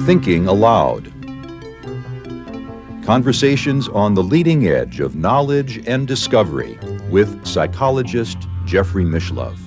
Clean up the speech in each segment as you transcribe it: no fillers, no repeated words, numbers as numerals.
Thinking Aloud. Conversations on the leading edge of knowledge and discovery with psychologist Jeffrey Mishlove.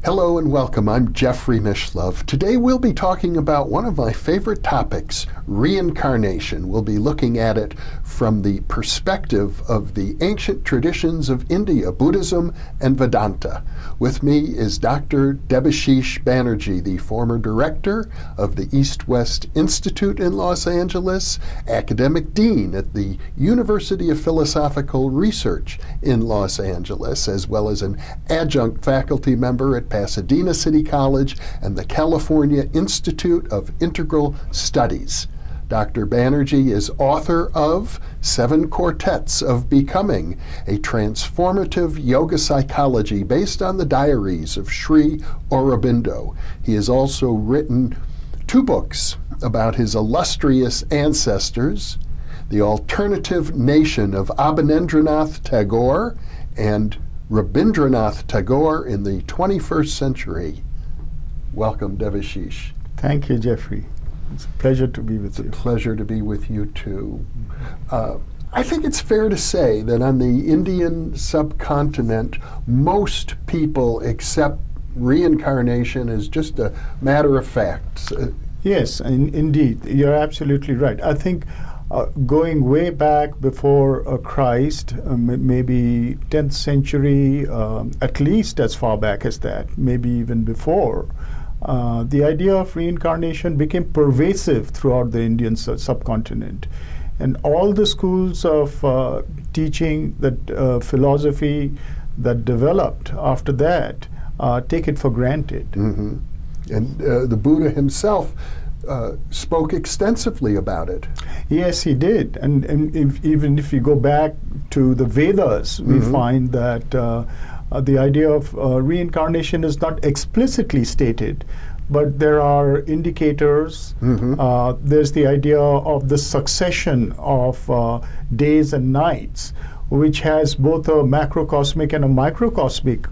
Hello and welcome. I'm Jeffrey Mishlove. Today we'll be talking about one of my favorite topics, reincarnation. We'll be looking at it from the perspective of the ancient traditions of India, Buddhism and Vedanta. With me is Dr. Debashish Banerji, the former director of the East-West Institute in Los Angeles, academic dean at the University of Philosophical Research in Los Angeles, as well as an adjunct faculty member at Pasadena City College and the California Institute of Integral Studies. Dr. Banerji is author of Seven Quartets of Becoming, a transformative yoga psychology based on the Diaries of Sri Aurobindo. He has also written 2 books about his illustrious ancestors, The Alternative Nation of Abanindranath Tagore and Rabindranath Tagore in the 21st Century. Welcome, Debashish. Thank you, Jeffrey. It's a pleasure to be with you. It's a pleasure to be with you, too. I think it's fair to say that on the Indian subcontinent, most people accept reincarnation as just a matter of fact. Yes, indeed. You're absolutely right. I think going way back before Christ, maybe 10th century, at least as far back as that, maybe even before, the idea of reincarnation became pervasive throughout the Indian subcontinent. And all the schools of teaching, that philosophy that developed after that, take it for granted. Mm-hmm. And the Buddha himself spoke extensively about it. Yes, he did. And even if you go back to the Vedas, we find that the idea of reincarnation is not explicitly stated, but there are indicators. There's the idea of the succession of days and nights, which has both a macrocosmic and a microcosmic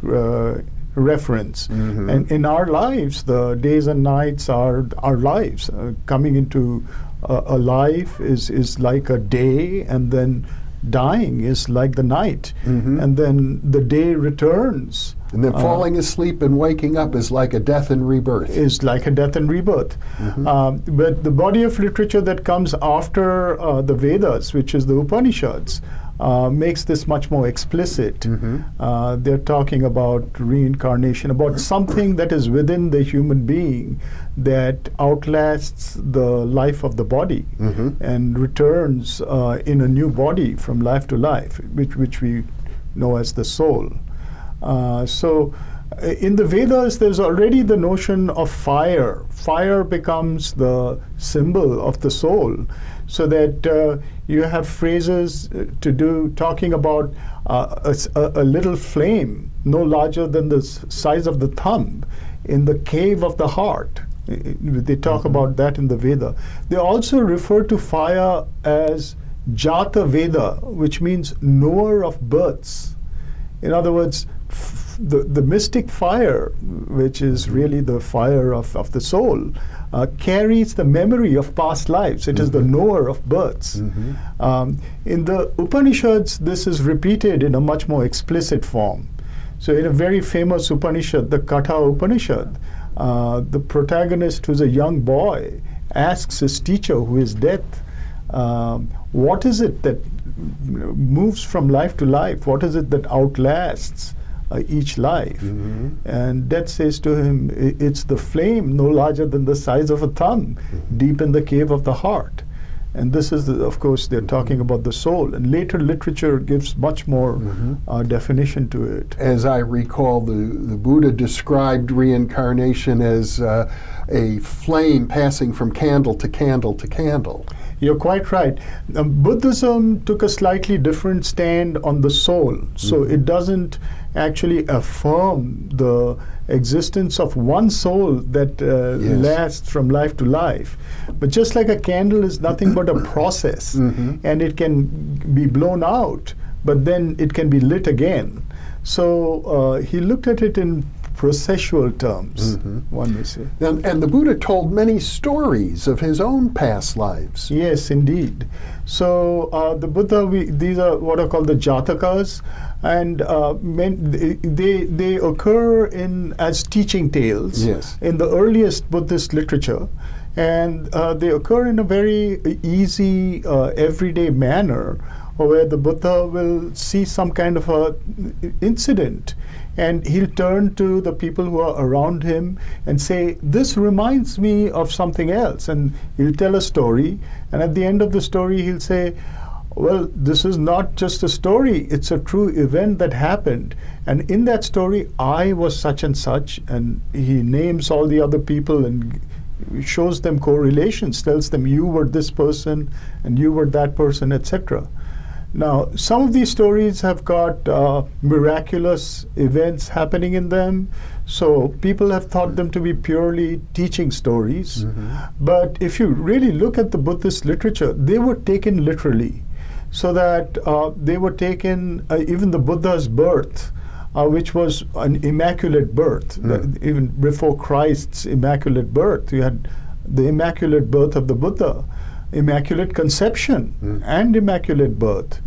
reference. And in our lives, the days and nights are our lives. Coming into a life is like a day, and then dying is like the night. And then the day returns. And then falling asleep and waking up is like a death and rebirth. Is like a death and rebirth. But the body of literature that comes after the Vedas, which is the Upanishads, makes this much more explicit. They're talking about reincarnation, about something that is within the human being that outlasts the life of the body and returns in a new body from life to life, which we know as the soul. So in the Vedas, there's already the notion of fire. Fire becomes the symbol of the soul, so that you have phrases talking about a little flame no larger than the size of the thumb in the cave of the heart. They talk about that in the Veda. They also refer to fire as Jata Veda, which means knower of births. In other words, the mystic fire, which is really the fire of the soul, carries the memory of past lives. It is the knower of births. In the Upanishads, this is repeated in a much more explicit form. So in a very famous Upanishad, the Katha Upanishad, the protagonist, who's a young boy, asks his teacher, who is death, what is it that moves from life to life? What is it that outlasts each life? And Death says to him, it's the flame no larger than the size of a thumb, deep in the cave of the heart. And this is, of course, they're talking about the soul. And later literature gives much more definition to it. As I recall, the Buddha described reincarnation as a flame passing from candle to candle to candle. You're quite right. Buddhism took a slightly different stand on the soul. So it doesn't actually affirm the existence of one soul that lasts from life to life. But just like a candle is nothing but a process, and it can be blown out, but then it can be lit again. So he looked at it in processual terms, one may say. And the Buddha told many stories of his own past lives. Yes, indeed. So the Buddha, these are what are called the Jatakas, and they occur as teaching tales in the earliest Buddhist literature, and they occur in a very easy, everyday manner, where the Buddha will see some kind of a incident, and he'll turn to the people who are around him and say, this reminds me of something else. And he'll tell a story, and at the end of the story he'll say, well, this is not just a story, it's a true event that happened. And in that story, I was such and such, and he names all the other people and shows them correlations, tells them you were this person and you were that person, etc. Now, some of these stories have got miraculous events happening in them, so people have thought them to be purely teaching stories. But if you really look at the Buddhist literature, they were taken literally, so that they were taken, even the Buddha's birth, which was an immaculate birth. Even before Christ's immaculate birth, you had the immaculate birth of the Buddha, immaculate conception and immaculate birth.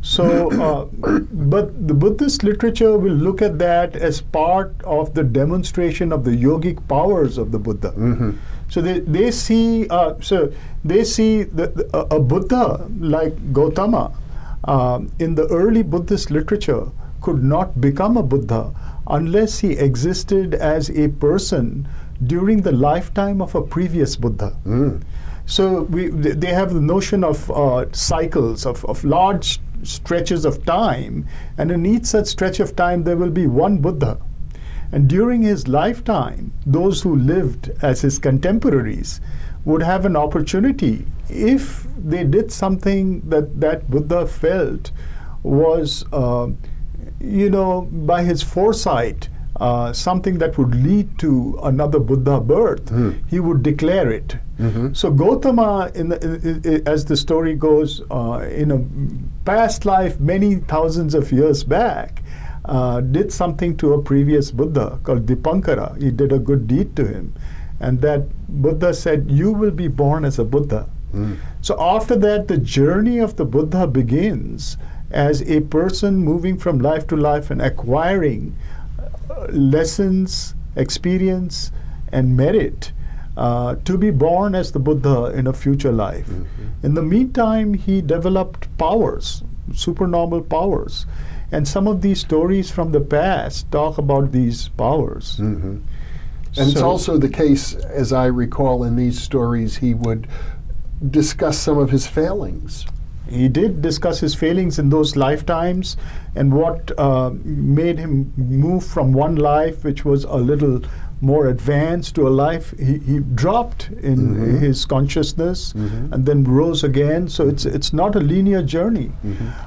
So, but the Buddhist literature will look at that as part of the demonstration of the yogic powers of the Buddha. So they see a Buddha like Gautama in the early Buddhist literature could not become a Buddha unless he existed as a person during the lifetime of a previous Buddha. So they have the notion of cycles, of large stretches of time, and in each such stretch of time there will be one Buddha. And during his lifetime, those who lived as his contemporaries would have an opportunity, if they did something that Buddha felt was, by his foresight, something that would lead to another Buddha birth, he would declare it. So Gautama, as the story goes, in a past life many thousands of years back, did something to a previous Buddha called Dipankara. He did a good deed to him. And that Buddha said, you will be born as a Buddha. So after that, the journey of the Buddha begins as a person moving from life to life and acquiring lessons, experience, and merit to be born as the Buddha in a future life. In the meantime, he developed powers, supernormal powers. And some of these stories from the past talk about these powers. And it's also the case, as I recall in these stories, he would discuss some of his failings. He did discuss his failings in those lifetimes, and what made him move from one life, which was a little more advanced, to a life he dropped in his consciousness and then rose again. So it's not a linear journey.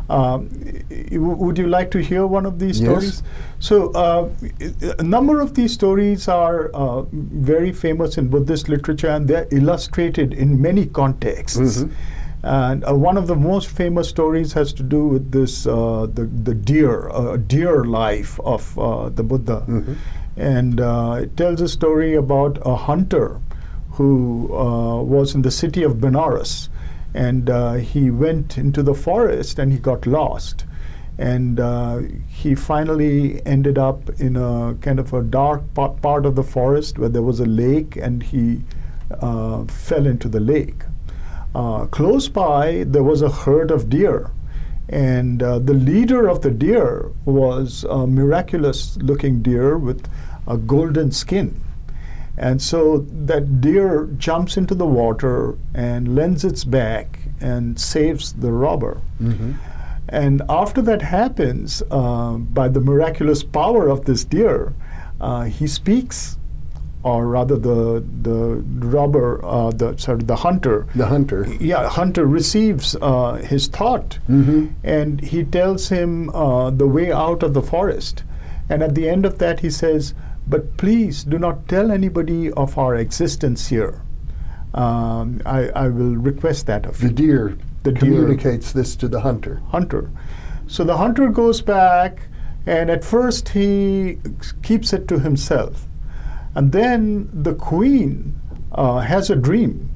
Would you like to hear one of these stories? So a number of these stories are very famous in Buddhist literature, and they're illustrated in many contexts. And one of the most famous stories has to do with this, the deer life of the Buddha. And it tells a story about a hunter who was in the city of Benares. And he went into the forest and he got lost. And he finally ended up in a kind of a dark part of the forest where there was a lake, and he fell into the lake. Close by, there was a herd of deer, and the leader of the deer was a miraculous-looking deer with a golden skin. And so that deer jumps into the water and lends its back and saves the robber. And after that happens, by the miraculous power of this deer, he speaks, or rather the robber, the hunter. The hunter. Yeah, hunter receives his thought, and he tells him the way out of the forest. And at the end of that, he says, but please do not tell anybody of our existence here. I will request that of you. The deer The deer communicates this to the hunter. So the hunter goes back, and at first he keeps it to himself. And then the queen has a dream.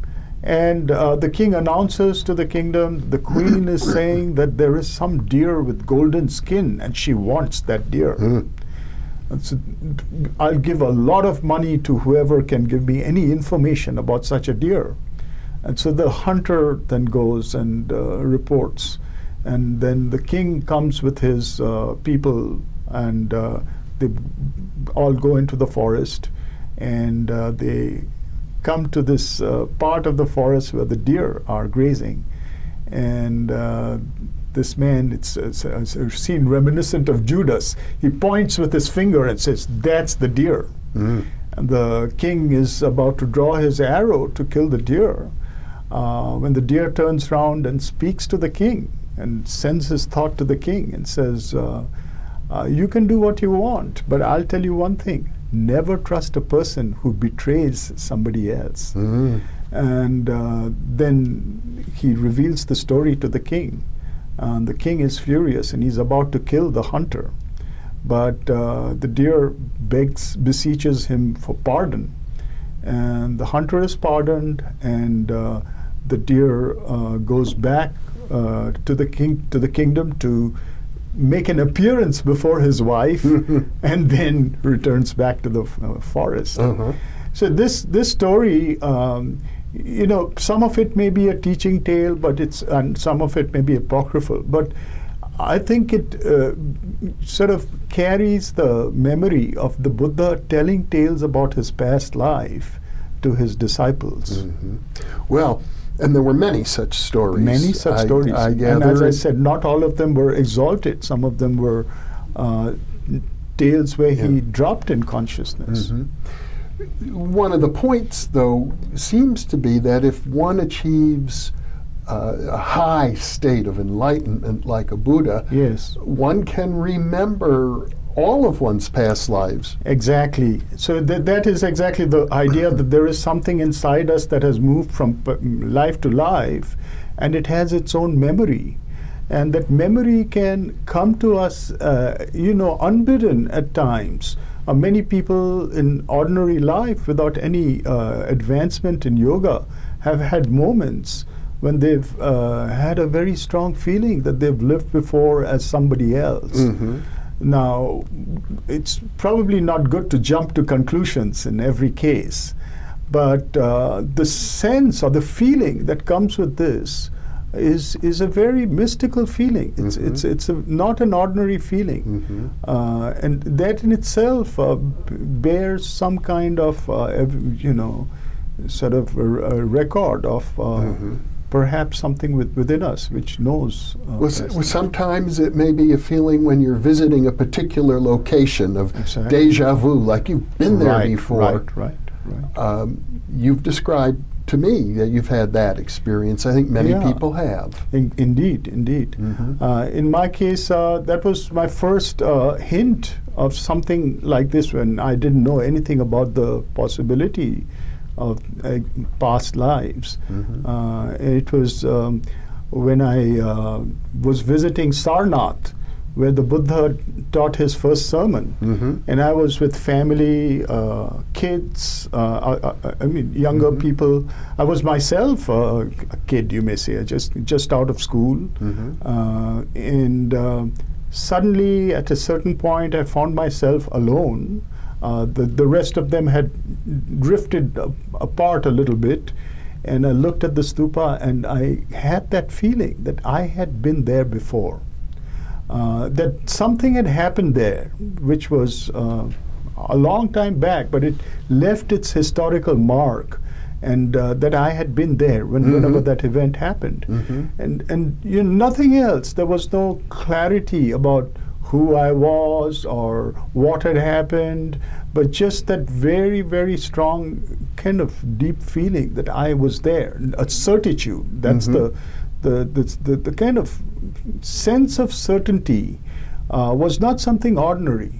And the king announces to the kingdom, the queen is saying that there is some deer with golden skin, and she wants that deer. And so I'll give a lot of money to whoever can give me any information about such a deer. And so the hunter then goes and reports. And then the king comes with his people, and they all go into the forest, and they come to this part of the forest where the deer are grazing. And this man, it's a scene reminiscent of Judas. He points with his finger and says, "That's the deer." And the king is about to draw his arrow to kill the deer, when the deer turns around and speaks to the king and sends his thought to the king and says, "You can do what you want, but I'll tell you one thing. Never trust a person who betrays somebody else." And then he reveals the story to the king. The king is furious, and he's about to kill the hunter. But the deer beseeches him for pardon. And the hunter is pardoned, and the deer goes back to the kingdom to make an appearance before his wife, and then returns back to the forest. So this story, some of it may be a teaching tale, and some of it may be apocryphal, but I think it sort of carries the memory of the Buddha telling tales about his past life to his disciples. Well, and there were many such stories. Many such stories. And as I said, not all of them were exalted. Some of them were tales where he dropped in consciousness. One of the points, though, seems to be that if one achieves a high state of enlightenment like a Buddha, one can remember all of one's past lives. Exactly. So that is exactly the idea, that there is something inside us that has moved from life to life, and it has its own memory. And that memory can come to us, unbidden at times. Many people in ordinary life, without any advancement in yoga, have had moments when they've had a very strong feeling that they've lived before as somebody else. Now, it's probably not good to jump to conclusions in every case, but the sense or the feeling that comes with this is a very mystical feeling. It's not an ordinary feeling, and that in itself bears some kind of sort of a record of perhaps something within us which knows. Sometimes it may be a feeling when you're visiting a particular location of deja vu, like you've been there before. Right. You've described to me that you've had that experience. I think many people have. Indeed. In my case, that was my first hint of something like this, when I didn't know anything about the possibility of past lives. It was when I was visiting Sarnath, where the Buddha taught his first sermon. And I was with family, kids, younger people. I was myself a kid, you may say, just out of school. And suddenly, at a certain point, I found myself alone. The rest of them had drifted apart a little bit, and I looked at the stupa, and I had that feeling that I had been there before. That something had happened there, which was a long time back, but it left its historical mark, and that I had been there whenever that event happened. And nothing else. There was no clarity about who I was or what had happened, but just that very, very strong kind of deep feeling that I was there, a certitude. That's the kind of sense of certainty was not something ordinary.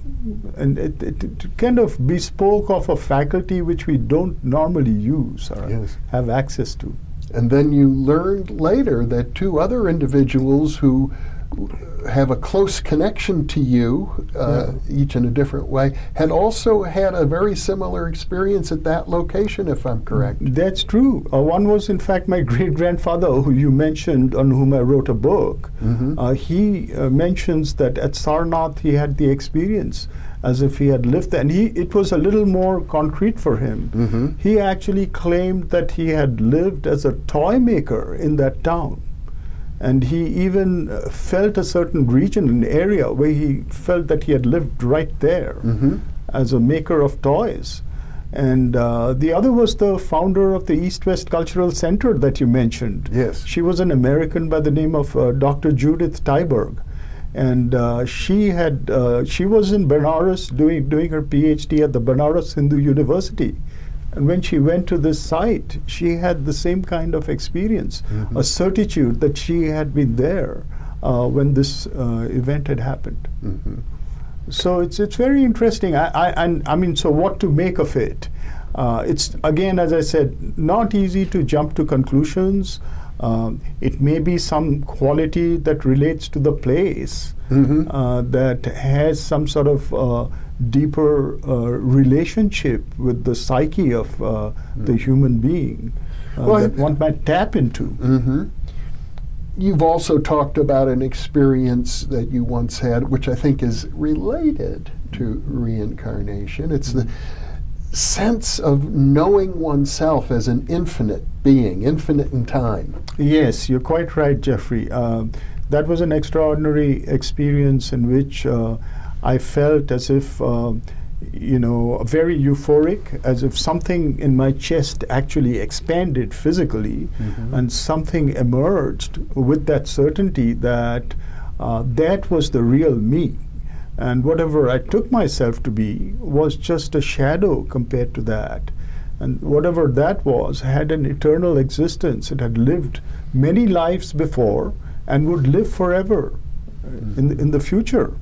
And it kind of bespoke of a faculty which we don't normally use or Yes. have access to. And then you learned later that two other individuals who have a close connection to you, each in a different way, had also had a very similar experience at that location, if I'm correct. That's true. One was, in fact, my great-grandfather, who you mentioned, on whom I wrote a book. He mentions that at Sarnath he had the experience as if he had lived there. And it was a little more concrete for him. He actually claimed that he had lived as a toy maker in that town. And he even felt a certain region, an area where he felt that he had lived right there as a maker of toys. And the other was the founder of the East-West Cultural Center that you mentioned. Yes. She was an American by the name of Dr. Judith Tyberg. And she was in Benares doing her PhD at the Banaras Hindu University. And when she went to this site, she had the same kind of experience, a certitude that she had been there when this event had happened. So it's very interesting. I mean, so what to make of it? It's, again, as I said, not easy to jump to conclusions. It may be some quality that relates to the place that has some sort of deeper relationship with the psyche of the human being that one might tap into. You've also talked about an experience that you once had, which I think is related to reincarnation. It's the sense of knowing oneself as an infinite being, infinite in time. Yes, you're quite right, Jeffrey. That was an extraordinary experience in which I felt as if, very euphoric, as if something in my chest actually expanded physically, and something emerged with that certainty that that was the real me. And whatever I took myself to be was just a shadow compared to that. And whatever that was had an eternal existence. It had lived many lives before and would live forever in the future.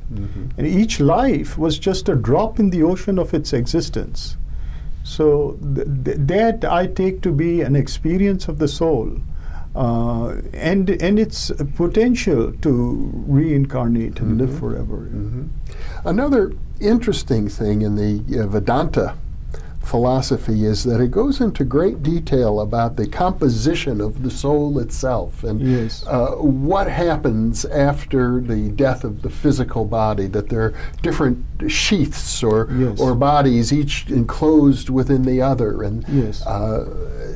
And each life was just a drop in the ocean of its existence. So that I take to be an experience of the soul. And its potential to reincarnate and live forever. Another interesting thing in the Vedanta philosophy is that it goes into great detail about the composition of the soul itself and what happens after the death of the physical body, that there are different sheaths or bodies, each enclosed within the other, and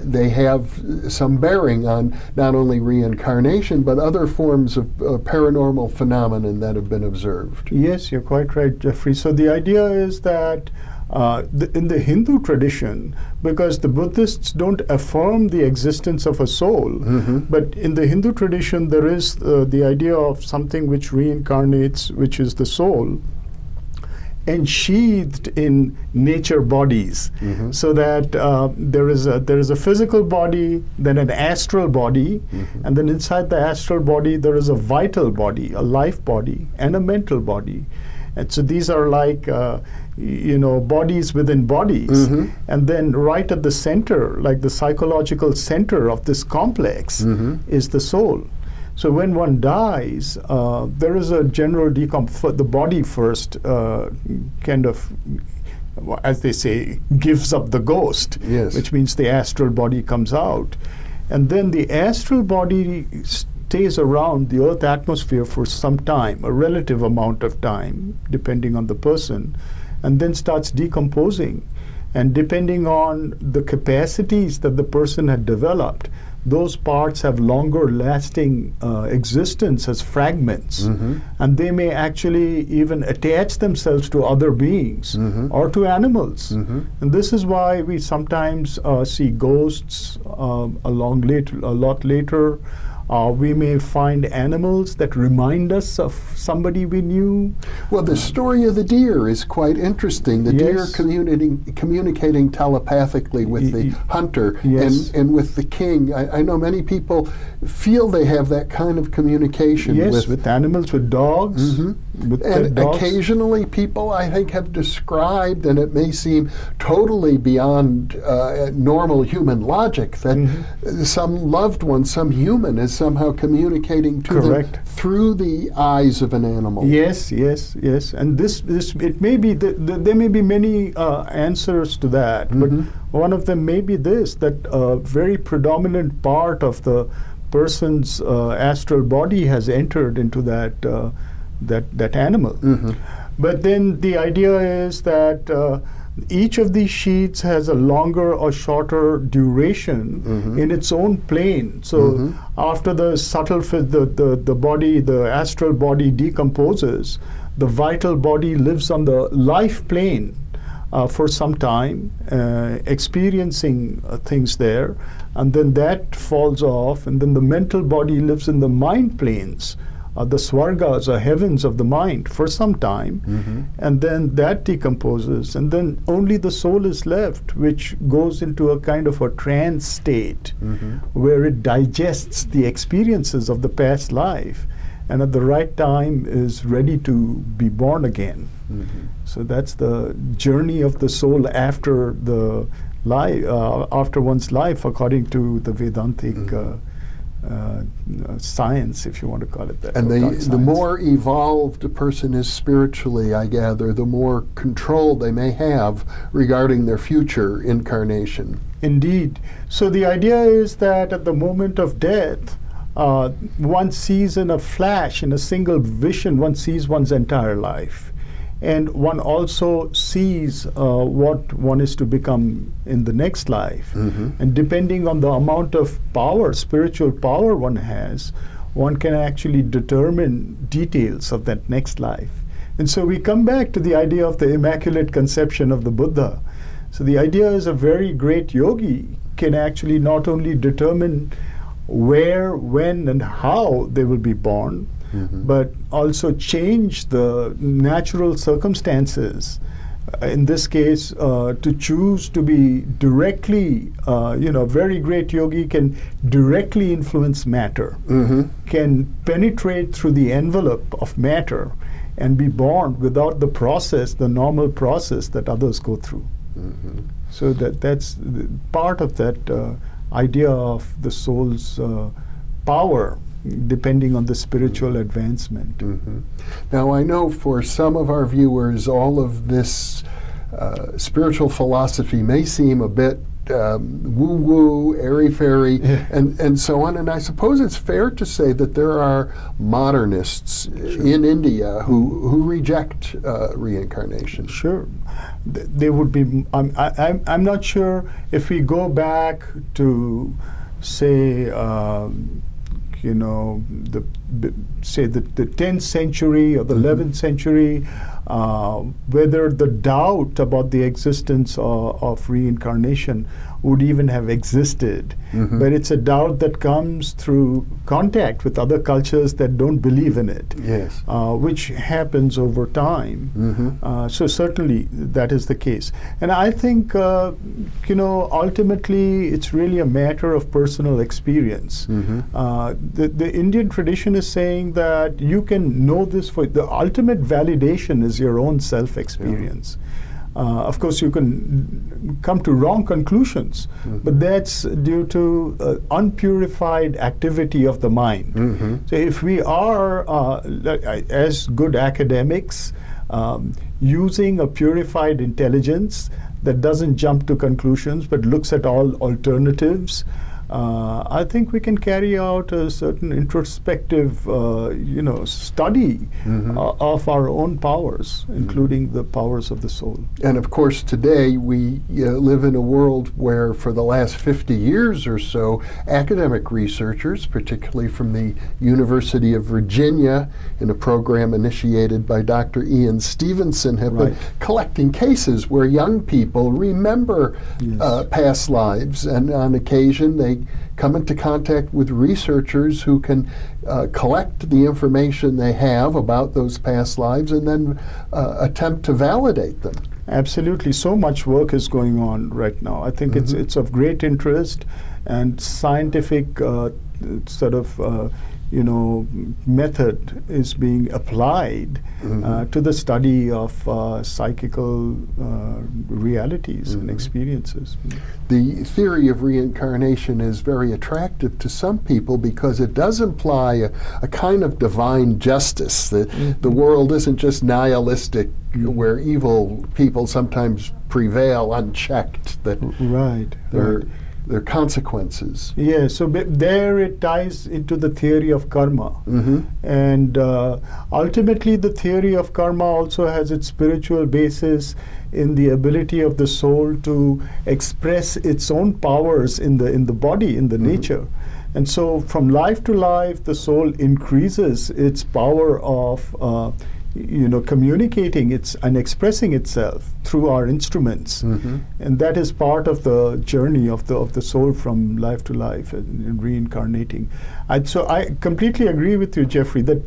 they have some bearing on not only reincarnation but other forms of paranormal phenomenon that have been observed. Yes, you're quite right, Jeffrey. So the idea is that in the Hindu tradition, because the Buddhists don't affirm the existence of a soul, but in the Hindu tradition there is the idea of something which reincarnates, which is the soul, ensheathed in nature bodies, so that there is a physical body, then an astral body, and then inside the astral body there is a vital body, a life body, and a mental body. And so these are like bodies within bodies. And then right at the center, like the psychological center of this complex, is the soul. So when one dies, there is a general decompose. The body first kind of, as they say, gives up the ghost, which means the astral body comes out. And then the astral body stays around the Earth atmosphere for some time, a relative amount of time, depending on the person, and then starts decomposing. And depending on the capacities that the person had developed, those parts have longer lasting existence as fragments. And they may actually even attach themselves to other beings or to animals. And this is why we sometimes see ghosts a lot later. We may find animals that remind us of somebody we knew. Well, the story of the deer is quite interesting. The deer communicating telepathically with the hunter and with the king. I know many people feel they have that kind of communication with animals, with dogs. with And dogs. occasionally people, I think, have described, and it may seem totally beyond normal human logic, that some loved one, some human, is somehow communicating to them through the eyes of an animal. Yes, yes, yes. And this it may be, there may be many answers to that, but one of them may be this, that a very predominant part of the person's astral body has entered into that animal. But then the idea is that each of these sheets has a longer or shorter duration in its own plane. So after the subtle, the body, the astral body decomposes, the vital body lives on the life plane for some time, experiencing things there, and then that falls off, and then the mental body lives in the mind planes, the swargas or heavens of the mind for some time, and then that decomposes, and then only the soul is left, which goes into a kind of a trance state where it digests the experiences of the past life, and at the right time is ready to be born again. So that's the journey of the soul after the life, after one's life, according to the Vedantic science, if you want to call it that. And the more evolved a person is spiritually, I gather, the more control they may have regarding their future incarnation. Indeed. So the idea is that at the moment of death, one sees in a flash, in a single vision, one sees one's entire life. And one also sees what one is to become in the next life. And depending on the amount of power, spiritual power one has, one can actually determine details of that next life. And so we come back to the idea of the Immaculate Conception of the Buddha. So the idea is a very great yogi can actually not only determine where, when, and how they will be born, but also change the natural circumstances. In this case, to choose to be directly, very great yogi can directly influence matter, can penetrate through the envelope of matter and be born without the process, the normal process that others go through. So that's part of that idea of the soul's power, depending on the spiritual advancement. Now, I know for some of our viewers, all of this spiritual philosophy may seem a bit woo-woo, airy-fairy, and so on. And I suppose it's fair to say that there are modernists in India who reject reincarnation. Sure. They would be, I'm not sure if we go back to, say, the 10th century or the 11th century, whether the doubt about the existence of reincarnation would even have existed. But it's a doubt that comes through contact with other cultures that don't believe in it, which happens over time. So certainly that is the case. And I think, ultimately it's really a matter of personal experience. The Indian tradition is saying that you can know this for the ultimate validation is your own self-experience. Of course, you can come to wrong conclusions, but that's due to unpurified activity of the mind. So if we are, as good academics, using a purified intelligence that doesn't jump to conclusions but looks at all alternatives, I think we can carry out a certain introspective, study of our own powers, including the powers of the soul. And of course, today we live in a world where, for the last 50 years or so, academic researchers, particularly from the University of Virginia, in a program initiated by Dr. Ian Stevenson, have been collecting cases where young people remember past lives, and on occasion they come into contact with researchers who can collect the information they have about those past lives and then attempt to validate them. Absolutely. So much work is going on right now. I think it's of great interest, and scientific method is being applied to the study of psychical realities and experiences. The theory of reincarnation is very attractive to some people because it does imply a kind of divine justice, that the world isn't just nihilistic, where evil people sometimes prevail unchecked, that there are consequences. Yeah, so there it ties into the theory of karma. And ultimately the theory of karma also has its spiritual basis in the ability of the soul to express its own powers in the body, in the nature. And so from life to life, the soul increases its power of communicating and expressing itself through our instruments, and that is part of the journey of the soul from life to life and reincarnating. So I completely agree with you, Jeffrey, that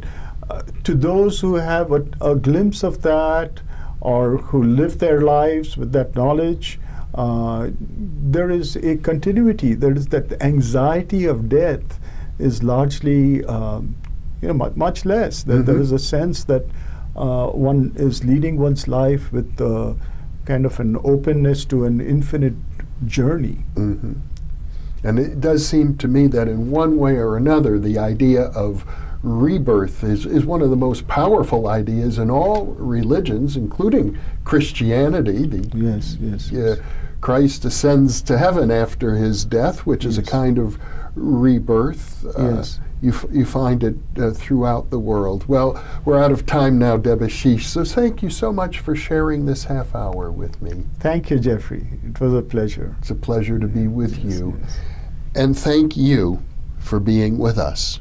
to those who have a glimpse of that, or who live their lives with that knowledge, there is a continuity. There is that anxiety of death is largely much less. That there is a sense that one is leading one's life with kind of an openness to an infinite journey. And it does seem to me that in one way or another, the idea of rebirth is one of the most powerful ideas in all religions, including Christianity. Yes. Christ ascends to heaven after his death, which is a kind of rebirth. You find it throughout the world. Well, we're out of time now, Debashish, so thank you so much for sharing this half hour with me. Thank you, Jeffrey. It was a pleasure. It's a pleasure to be with you. And thank you for being with us.